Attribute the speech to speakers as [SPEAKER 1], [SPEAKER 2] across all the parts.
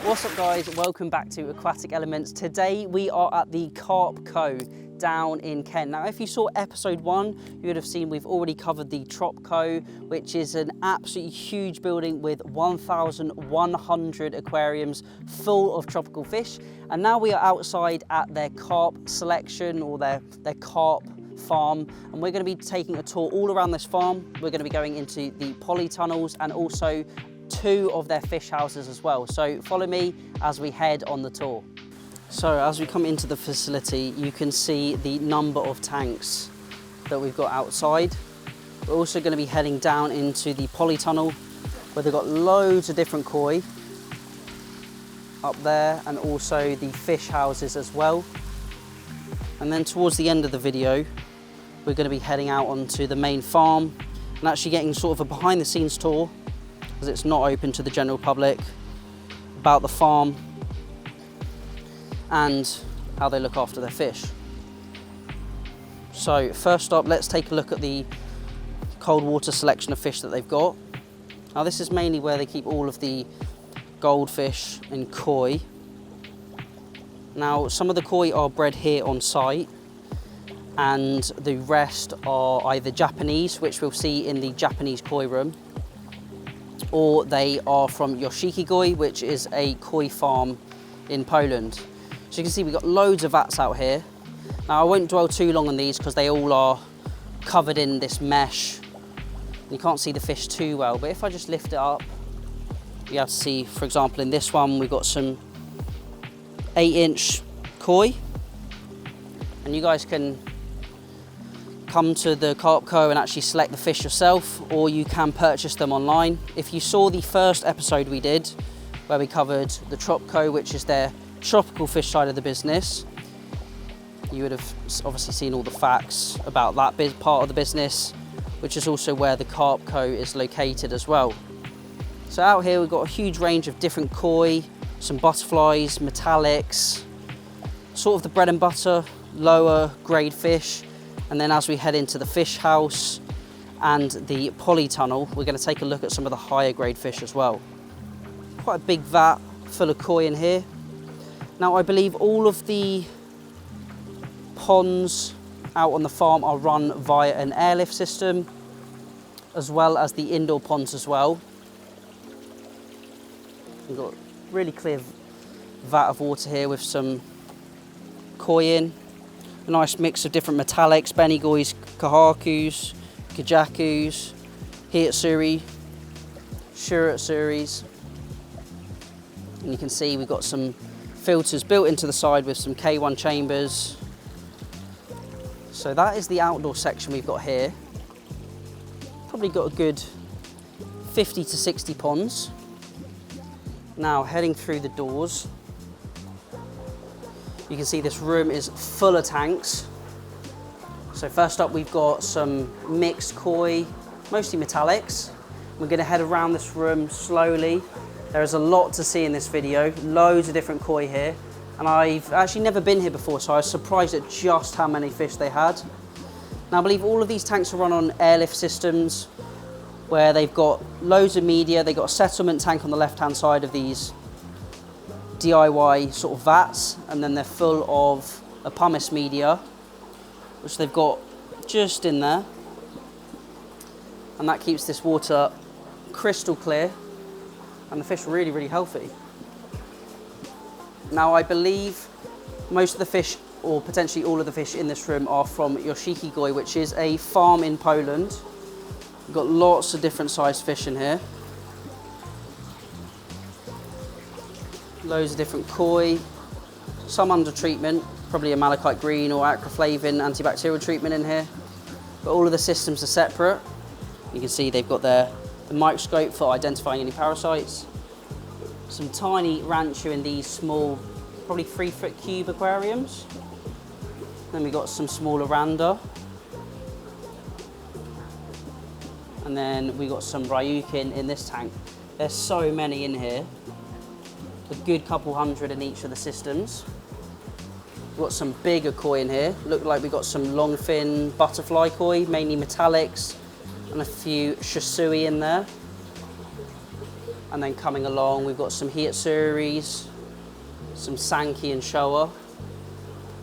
[SPEAKER 1] What's up guys, welcome back to Aquatic Elements. Today we are at the Carp Co down in Kent. Now if you saw episode 1, you would have seen we've already covered the Trop Co, which is an absolutely huge building with 1,100 aquariums full of tropical fish. And now we are outside at their carp selection, or their carp farm, and we're going to be taking a tour all around this farm. We're going to be going into the polytunnels and also 2 of their fish houses as well. So follow me as we head on the tour. So as we come into the facility, you can see the number of tanks that we've got outside. We're also going to be heading down into the polytunnel where they've got loads of different koi up there, and also the fish houses as well. And then towards the end of the video, we're going to be heading out onto the main farm and actually getting sort of a behind the scenes tour, because it's not open to the general public, about the farm and how they look after their fish. So first up, let's take a look at the cold water selection of fish that they've got. Now this is mainly where they keep all of the goldfish and koi. Now some of the koi are bred here on site, and the rest are either Japanese, which we'll see in the Japanese koi room, or they are from Yoshiki Koi, which is a koi farm in Poland. So you can see we've got loads of vats out here. Now I won't dwell too long on these because they all are covered in this mesh. You can't see the fish too well, but if I just lift it up, you have to see, for example, in this one, we've got some 8-inch koi, and you guys can come to the Carp Co and actually select the fish yourself, or you can purchase them online. If you saw the first episode we did, where we covered the Trop Co, which is their tropical fish side of the business, you would have obviously seen all the facts about that part of the business, which is also where the Carp Co is located as well. So out here we've got a huge range of different koi, some butterflies, metallics, sort of the bread and butter, lower grade fish. And then as we head into the fish house and the polytunnel, we're going to take a look at some of the higher grade fish as well. Quite a big vat full of koi in here. Now I believe all of the ponds out on the farm are run via an airlift system, as well as the indoor ponds as well. We've got a really clear vat of water here with some koi in. A nice mix of different metallics, benigois, kahakus, kajakus, hiatsuri, shiratsuris. And you can see we've got some filters built into the side with some K1 chambers. So that is the outdoor section we've got here. Probably got a good 50 to 60 ponds. Now heading through the doors, you can see this room is full of tanks. So first up we've got some mixed koi, mostly metallics. We're going to head around this room slowly. There is a lot to see in this video, loads of different koi here. And I've actually never been here before, so I was surprised at just how many fish they had. Now I believe all of these tanks are run on airlift systems, where they've got loads of media. They've got a settlement tank on the left-hand side of these DIY sort of vats, and then they're full of a pumice media, which they've got just in there. And that keeps this water crystal clear, and the fish are really, really healthy. Now I believe most of the fish, or potentially all of the fish in this room, are from Yoshiki Koi, which is a farm in Poland. We've got lots of different sized fish in here. Loads of different koi, some under treatment, probably a malachite green or acroflavin antibacterial treatment in here. But all of the systems are separate. You can see they've got the microscope for identifying any parasites. Some tiny ranchu in these small, probably 3-foot cube aquariums. Then we've got some smaller randa. And then we got some ryukin in this tank. There's so many in here. A good couple hundred in each of the systems. We've got some bigger koi in here. Look like we've got some long fin butterfly koi, mainly metallics, and a few shisui in there. And then coming along, we've got some hiatsuris, some sanki and showa.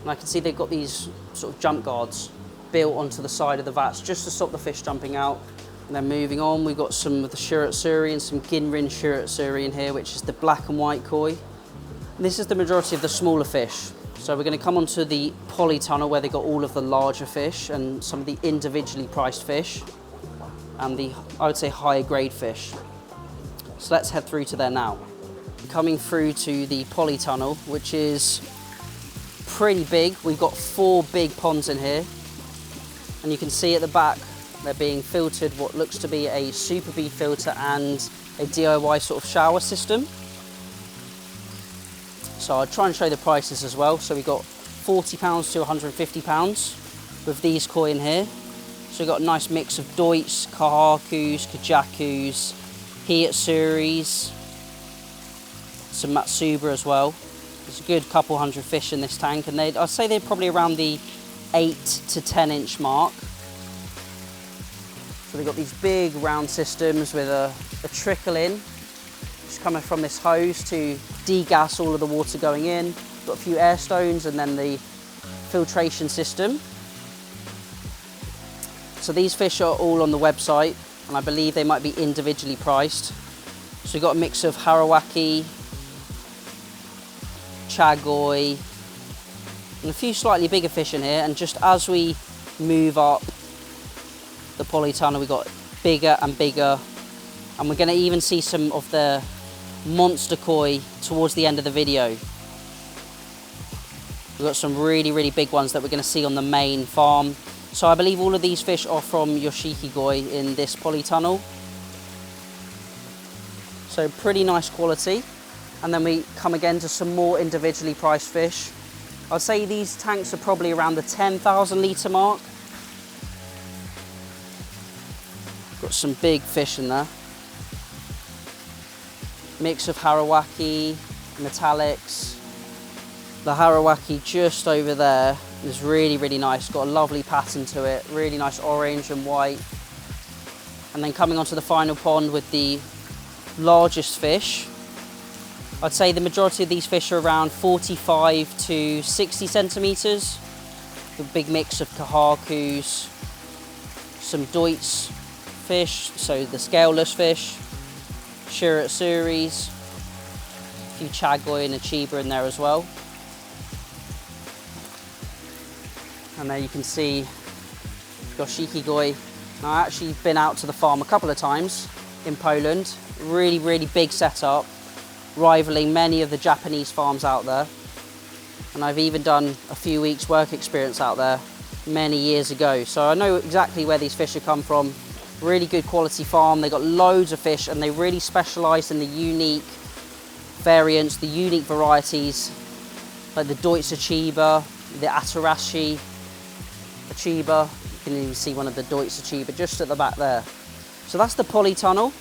[SPEAKER 1] And I can see they've got these sort of jump guards built onto the side of the vats just to stop the fish jumping out. And then moving on, we've got some of the shiratsuri and some ginrin shiratsuri in here, which is the black and white koi. And this is the majority of the smaller fish. So we're going to come onto the polytunnel where they've got all of the larger fish and some of the individually priced fish and the, I would say, higher grade fish. So let's head through to there now. Coming through to the polytunnel, which is pretty big. We've got 4 big ponds in here. And you can see at the back, they're being filtered what looks to be a Super B filter and a DIY sort of shower system. So I'll try and show the prices as well. So we've got £40 to £150 with these koi in here. So we've got a nice mix of doits, kahakus, kajakus, hiatsuris, some matsuba as well. There's a good couple hundred fish in this tank, and I'd say they're probably around the 8 to 10 inch mark. So they've got these big round systems with a trickle in, just coming from this hose to degas all of the water going in. Got a few air stones and then the filtration system. So these fish are all on the website, and I believe they might be individually priced. So we've got a mix of harawaki, chagoi, and a few slightly bigger fish in here. And just as we move up the polytunnel, we've got bigger and bigger, and we're going to even see some of the monster koi towards the end of the video. We've got some really, really big ones that we're going to see on the main farm. So I believe all of these fish are from Yoshiki Goi in this polytunnel. So pretty nice quality. And then we come again to some more individually priced fish. I'd say these tanks are probably around the 10,000 litre mark. Got some big fish in there. Mix of harawaki, metallics. The harawaki just over there is really, really nice. Got a lovely pattern to it, really nice orange and white. And then coming onto the final pond with the largest fish. I'd say the majority of these fish are around 45 to 60 centimetres. A big mix of kahakus, some doits fish, so the scaleless fish, shiratsuris, a few chagoi and a chiba in there as well. And there you can see Yoshiki Goi. Now, I've actually been out to the farm a couple of times in Poland. Really, really big setup, rivaling many of the Japanese farms out there. And I've even done a few weeks work experience out there many years ago. So I know exactly where these fish have come from. Really good quality farm. They got loads of fish, and they really specialise in the unique variants, the unique varieties, like the Deutsche Chiba, the Atarashi Chiba. You can even see one of the Deutsche Chiba just at the back there. So that's the polytunnel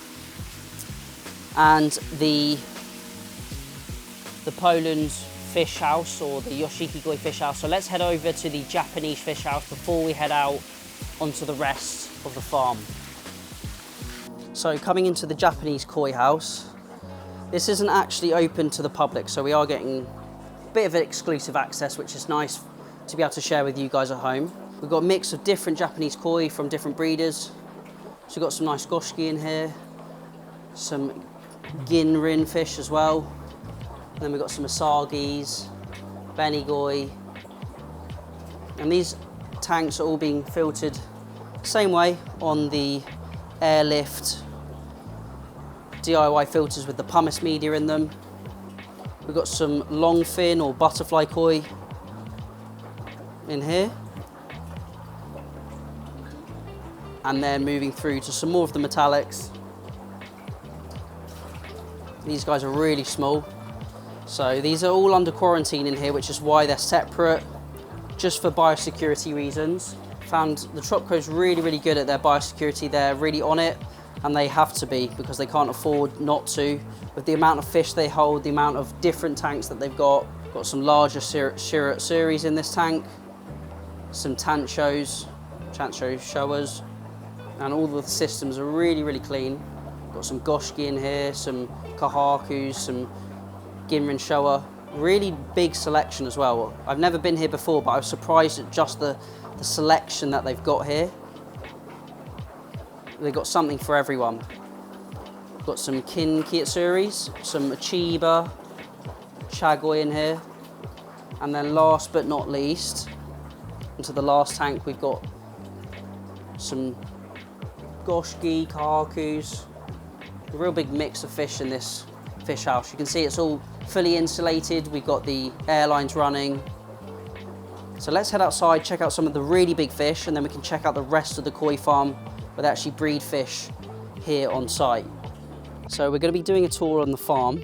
[SPEAKER 1] and the Poland fish house, or the Yoshiki Goi fish house. So let's head over to the Japanese fish house before we head out onto the rest of the farm. So coming into the Japanese koi house, this isn't actually open to the public, so we are getting a bit of exclusive access, which is nice to be able to share with you guys at home. We've got a mix of different Japanese koi from different breeders. So we've got some nice goshiki in here, some ginrin fish as well. And then we've got some asagis, benigoi. And these tanks are all being filtered the same way on the airlift DIY filters with the pumice media in them. We've got some long fin or butterfly koi in here. And then moving through to some more of the metallics. These guys are really small. So these are all under quarantine in here, which is why they're separate, just for biosecurity reasons. Found the Tropco's really, really good at their biosecurity. They're really on it, and they have to be, because they can't afford not to. With the amount of fish they hold, the amount of different tanks that they've got, Got some larger Suris in this tank, some Tanchos showers, and all the systems are really, really clean. Got some Goshki in here, some Kahakus, some Ginrin shower. Really big selection as well. I've never been here before, but I was surprised at just the selection that they've got here. They've got something for everyone. Got some Kiitsuris, some Chiba, Chagoi in here. And then last but not least, into the last tank, we've got some Goshki, Kahakus. A real big mix of fish in this fish house. You can see it's all fully insulated. We've got the air lines running. So let's head outside, check out some of the really big fish, and then we can check out the rest of the koi farm where they actually breed fish here on site. So we're going to be doing a tour on the farm,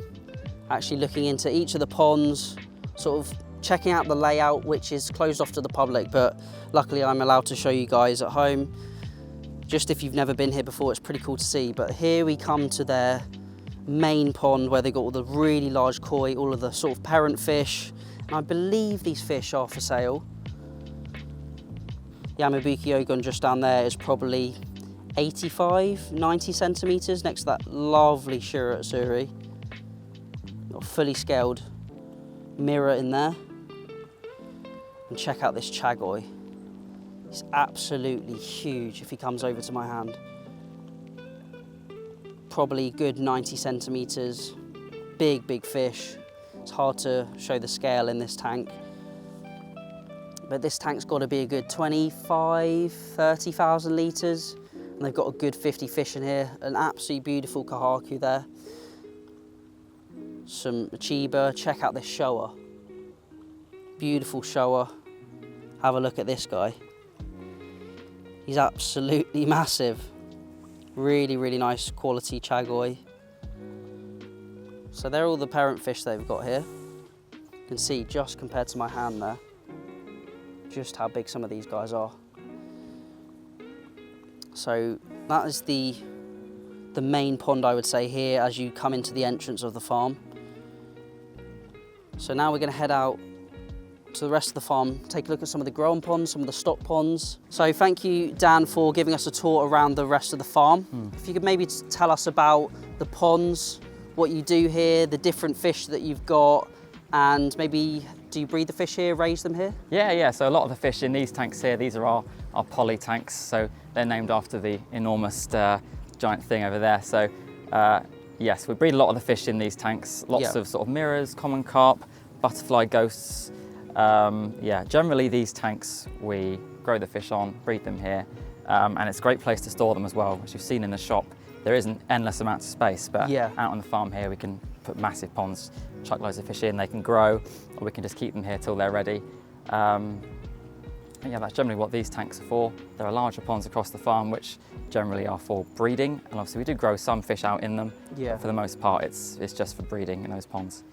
[SPEAKER 1] actually looking into each of the ponds, sort of checking out the layout, which is closed off to the public, but luckily I'm allowed to show you guys at home. Just if you've never been here before, it's pretty cool to see. But here we come to their main pond where they've got all the really large koi, all of the sort of parent fish. And I believe these fish are for sale. Yamabuki Ogon just down there is probably 85, 90 centimeters next to that lovely Shiratsuri. Got a fully scaled mirror in there. And check out this Chagoi. He's absolutely huge if he comes over to my hand. Probably good 90 centimeters, big fish. It's hard to show the scale in this tank. But this tank's got to be a good 25, 30,000 litres. And they've got a good 50 fish in here. An absolutely beautiful Kahaku there. Some Chiba. Check out this shower. Beautiful shower. Have a look at this guy. He's absolutely massive. Really, really nice quality Chagoi. So they're all the parent fish they've got here. You can see just compared to my hand there, just how big some of these guys are. So that is the main pond, I would say, here as you come into the entrance of the farm. So now we're going to head out to the rest of the farm, take a look at some of the grown ponds, some of the stock ponds. So thank you, Dan, for giving us a tour around the rest of the farm. If you could maybe tell us about the ponds, what you do here, the different fish that you've got, and maybe do you breed the fish here, raise them here?
[SPEAKER 2] Yeah, so a lot of the fish in these tanks here, these are our poly tanks, so they're named after the enormous giant thing over there. So yes, we breed a lot of the fish in these tanks, lots of sort of mirrors, common carp, butterfly ghosts. Generally these tanks we grow the fish on, breed them here, and it's a great place to store them as well. As you've seen in the shop, there isn't endless amounts of space, but out on the farm here we can put massive ponds, chuck loads of fish in, they can grow, or we can just keep them here till they're ready. Yeah, that's generally what these tanks are for. There are larger ponds across the farm which generally are for breeding, and obviously we do grow some fish out in them. But for the most part it's just for breeding in those ponds.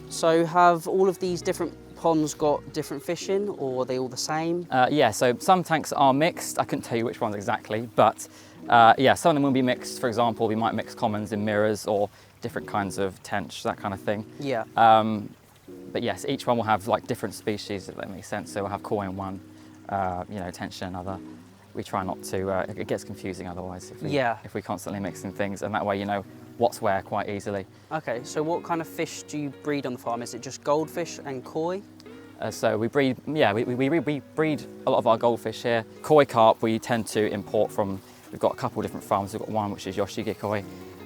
[SPEAKER 1] So have all of these different ponds got different fish in, or are they all the same?
[SPEAKER 2] Yeah, so some tanks are mixed. I couldn't tell you which ones exactly, but yeah, some of them will be mixed. For example, we might mix commons in mirrors or different kinds of tench, that kind of thing. But yes, each one will have like different species, if that makes sense. So we'll have koi in one, tench in another. We try not to, it gets confusing otherwise if we constantly mixing things, and that way you know what's where quite easily.
[SPEAKER 1] Okay, so what kind of fish do you breed on the farm? Is it just goldfish and koi?
[SPEAKER 2] So we breed, we breed a lot of our goldfish here. Koi carp we tend to import from, we've got a couple of different farms. We've got one which is Yoshige Koi,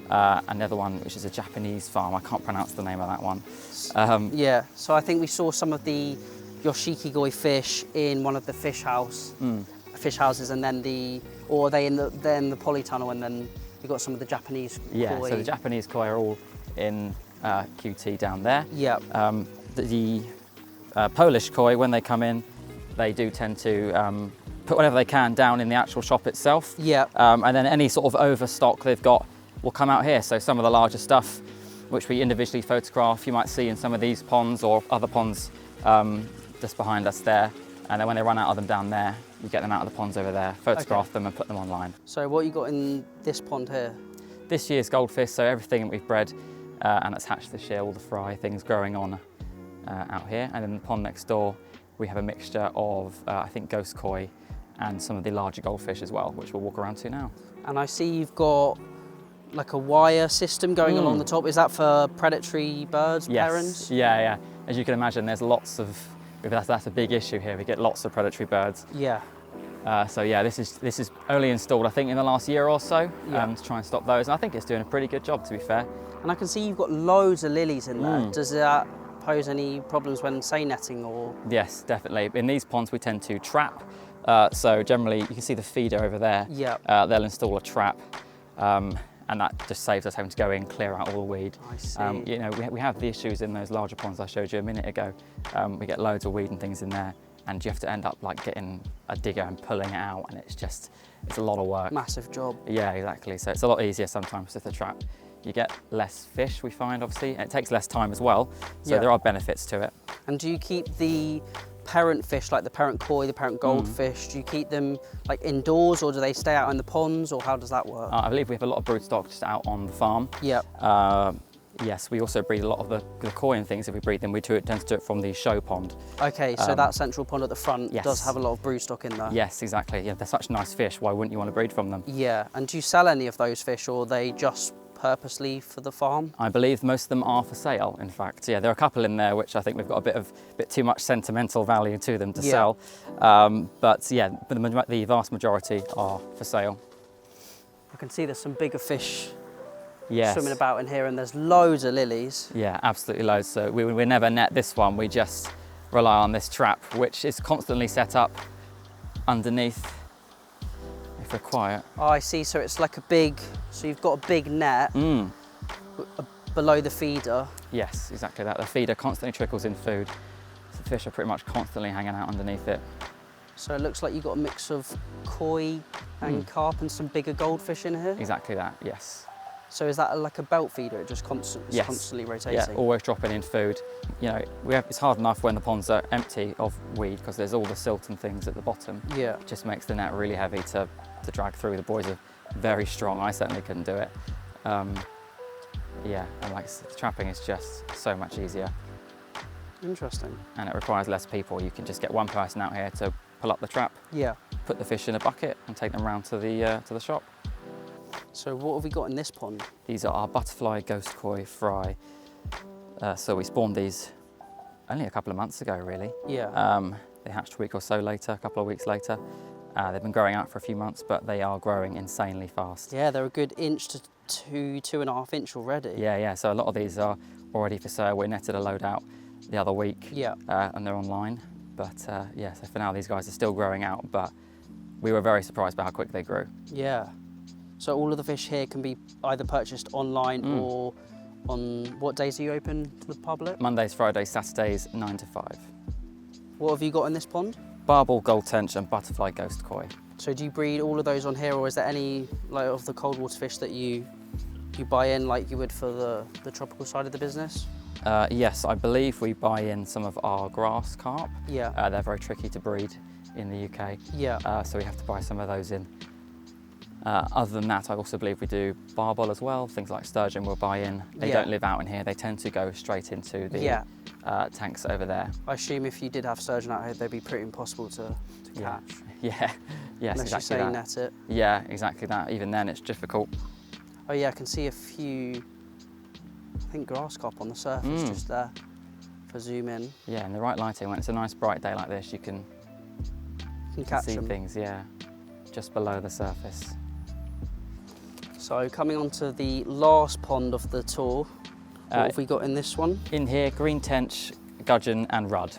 [SPEAKER 2] another one which is a Japanese farm. I can't pronounce the name of that one.
[SPEAKER 1] So I think we saw some of the Yoshiki Koi fish in one of the fish houses, and then or are they in the polytunnel, and then you've got some of the Japanese koi.
[SPEAKER 2] So the Japanese koi are all in QT down there. The Polish koi, when they come in, they do tend to put whatever they can down in the actual shop itself. And then any sort of overstock they've got will come out here. So some of the larger stuff, which we individually photograph, you might see in some of these ponds or other ponds just behind us there. And then when they run out of them down there, we get them out of the ponds over there, photograph them and put them online.
[SPEAKER 1] So what you got in this pond here?
[SPEAKER 2] This year's goldfish, so everything that we've bred and that's hatched this year, all the fry things growing on out here. And then the pond next door, we have a mixture of, I think, ghost koi and some of the larger goldfish as well, which we'll walk around to now.
[SPEAKER 1] And I see you've got like a wire system going along the top. Is that for predatory birds, parents?
[SPEAKER 2] Yeah. As you can imagine, there's lots of, that's a big issue here. We get lots of predatory birds.
[SPEAKER 1] Yeah.
[SPEAKER 2] So yeah, this is only installed, I think, in the last year or so to try and stop those. And I think it's doing a pretty good job, to be fair.
[SPEAKER 1] And I can see you've got loads of lilies in there. Does that pose any problems when seine netting or?
[SPEAKER 2] Yes, definitely. In these ponds, we tend to trap. So generally, you can see the feeder over there.
[SPEAKER 1] Yeah.
[SPEAKER 2] They'll install a trap, and that just saves us having to go in, clear out all the weed.
[SPEAKER 1] I see.
[SPEAKER 2] You know, we have the issues in those larger ponds I showed you a minute ago. We get loads of weed and things in there, and you have to end up like getting a digger and pulling it out, and it's a lot of work.
[SPEAKER 1] Massive job.
[SPEAKER 2] Yeah, exactly. So it's a lot easier sometimes with the trap. You get less fish, we find, obviously, and it takes less time as well. So there are benefits to it.
[SPEAKER 1] And do you keep the parent fish, like the parent koi, the parent goldfish, do you keep them like indoors, or do they stay out in the ponds, or how does that work?
[SPEAKER 2] I believe we have a lot of broodstock just out on the farm.
[SPEAKER 1] Yeah.
[SPEAKER 2] Yes, we also breed a lot of the koi and things. If we breed them, we tend to do it from the show pond.
[SPEAKER 1] Okay, so that central pond at the front does have a lot of broodstock in there.
[SPEAKER 2] Yes, exactly. Yeah, they're such nice fish. Why wouldn't you want to breed from them?
[SPEAKER 1] Yeah, and do you sell any of those fish, or are they just purposely for the farm?
[SPEAKER 2] I believe most of them are for sale, in fact. Yeah, there are a couple in there which I think we've got a bit too much sentimental value to them to sell. But yeah, the vast majority are for sale.
[SPEAKER 1] I can see there's some bigger fish
[SPEAKER 2] swimming
[SPEAKER 1] about in here, and there's loads of lilies.
[SPEAKER 2] Yeah, absolutely loads. So we never net this one. We just rely on this trap, which is constantly set up underneath if we're quiet.
[SPEAKER 1] Oh, I see. So it's like so you've got a big net below the feeder.
[SPEAKER 2] Yes, exactly that. The feeder constantly trickles in food. So the fish are pretty much constantly hanging out underneath it.
[SPEAKER 1] So it looks like you've got a mix of koi and carp and some bigger goldfish in here?
[SPEAKER 2] Exactly that, yes.
[SPEAKER 1] So is that like a belt feeder? It just constantly rotating?
[SPEAKER 2] Yeah, always dropping in food. You know, it's hard enough when the ponds are empty of weed because there's all the silt and things at the bottom.
[SPEAKER 1] Yeah.
[SPEAKER 2] It just makes the net really heavy to drag through. The boys are very strong. I certainly couldn't do it. Yeah, and like the trapping is just so much easier.
[SPEAKER 1] Interesting.
[SPEAKER 2] And it requires less people. You can just get one person out here to pull up the trap, put the fish in a bucket and take them round to the shop.
[SPEAKER 1] So what have we got in this pond?
[SPEAKER 2] These are our butterfly ghost koi fry. So we spawned these only a couple of months ago, really.
[SPEAKER 1] Yeah.
[SPEAKER 2] They hatched a week or so later, a couple of weeks later. They've been growing out for a few months, but they are growing insanely fast.
[SPEAKER 1] Yeah, they're a good inch to 2.5 inch already.
[SPEAKER 2] Yeah. So a lot of these are already for sale. We netted a load out the other week.
[SPEAKER 1] Yeah.
[SPEAKER 2] And they're online. But yeah, so for now these guys are still growing out, but we were very surprised by how quick they grew.
[SPEAKER 1] Yeah. So all of the fish here can be either purchased online or on, what days are you open to the public?
[SPEAKER 2] Mondays, Fridays, Saturdays, 9 to 5.
[SPEAKER 1] What have you got in this pond?
[SPEAKER 2] Barbel, gold tench and butterfly ghost koi.
[SPEAKER 1] So do you breed all of those on here, or is there any like of the cold water fish that you buy in like you would for the tropical side of the business?
[SPEAKER 2] Yes, I believe we buy in some of our grass carp.
[SPEAKER 1] Yeah.
[SPEAKER 2] They're very tricky to breed in the UK.
[SPEAKER 1] Yeah.
[SPEAKER 2] So we have to buy some of those in. Other than that, I also believe we do barbel as well. Things like sturgeon we'll buy in. They don't live out in here. They tend to go straight into the tanks over there.
[SPEAKER 1] I assume if you did have sturgeon out here, they'd be pretty impossible to catch.
[SPEAKER 2] Yeah. Yes,
[SPEAKER 1] unless
[SPEAKER 2] exactly
[SPEAKER 1] you say
[SPEAKER 2] that.
[SPEAKER 1] net it.
[SPEAKER 2] Yeah, exactly that. Even then, it's difficult.
[SPEAKER 1] Oh yeah, I can see a few, I think grass carp on the surface just there. If I zoom in.
[SPEAKER 2] Yeah, in the right lighting, when it's a nice bright day like this, you can
[SPEAKER 1] catch
[SPEAKER 2] see
[SPEAKER 1] them.
[SPEAKER 2] things, just below the surface.
[SPEAKER 1] So coming on to the last pond of the tour, what have we got in this one?
[SPEAKER 2] In here, green tench, gudgeon and rudd.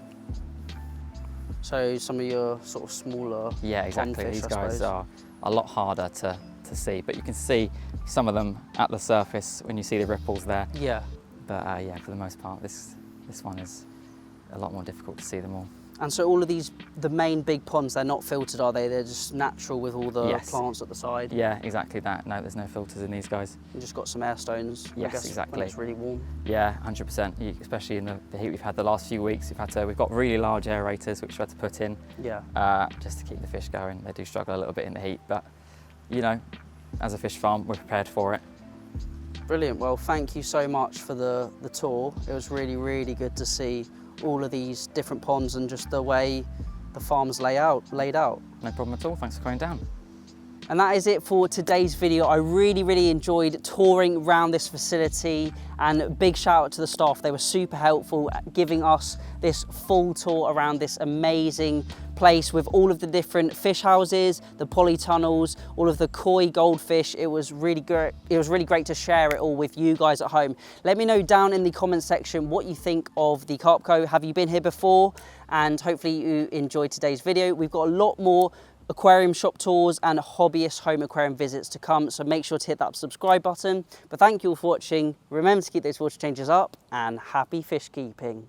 [SPEAKER 1] So some of your sort of smaller
[SPEAKER 2] exactly.
[SPEAKER 1] fish,
[SPEAKER 2] These
[SPEAKER 1] I
[SPEAKER 2] guys
[SPEAKER 1] suppose.
[SPEAKER 2] are a lot harder to see, but you can see some of them at the surface when you see the ripples there.
[SPEAKER 1] Yeah.
[SPEAKER 2] But yeah, for the most part, this one is a lot more difficult to see them all.
[SPEAKER 1] And so all of these, the main big ponds, they're not filtered, are they? They're just natural with all the plants at the side?
[SPEAKER 2] Yeah, exactly that. No, there's no filters in these guys.
[SPEAKER 1] You just got some air stones,
[SPEAKER 2] Yes,
[SPEAKER 1] I guess,
[SPEAKER 2] exactly.
[SPEAKER 1] when it's really warm.
[SPEAKER 2] Yeah, 100%. Especially in the heat we've had the last few weeks, we've got really large aerators which we've had to put in.
[SPEAKER 1] Yeah.
[SPEAKER 2] Just to keep the fish going. They do struggle a little bit in the heat, but you know, as a fish farm, we're prepared for it.
[SPEAKER 1] Brilliant. Well, thank you so much for the tour. It was really, really good to see all of these different ponds and just the way the farm's laid out.
[SPEAKER 2] No problem at all, thanks for coming down.
[SPEAKER 1] And that is it for today's video. I really enjoyed touring around this facility, and big shout out to the staff. They were super helpful at giving us this full tour around this amazing place with all of the different fish houses, the polytunnels, all of the koi goldfish. It was really great. It was really great to share it all with you guys at home. Let me know down in the comment section what you think of the Carp Co. Have you been here before? And hopefully you enjoyed today's video. We've got a lot more aquarium shop tours and hobbyist home aquarium visits to come, so make sure to hit that subscribe button. But thank you all for watching. Remember to keep those water changes up, and happy fish keeping.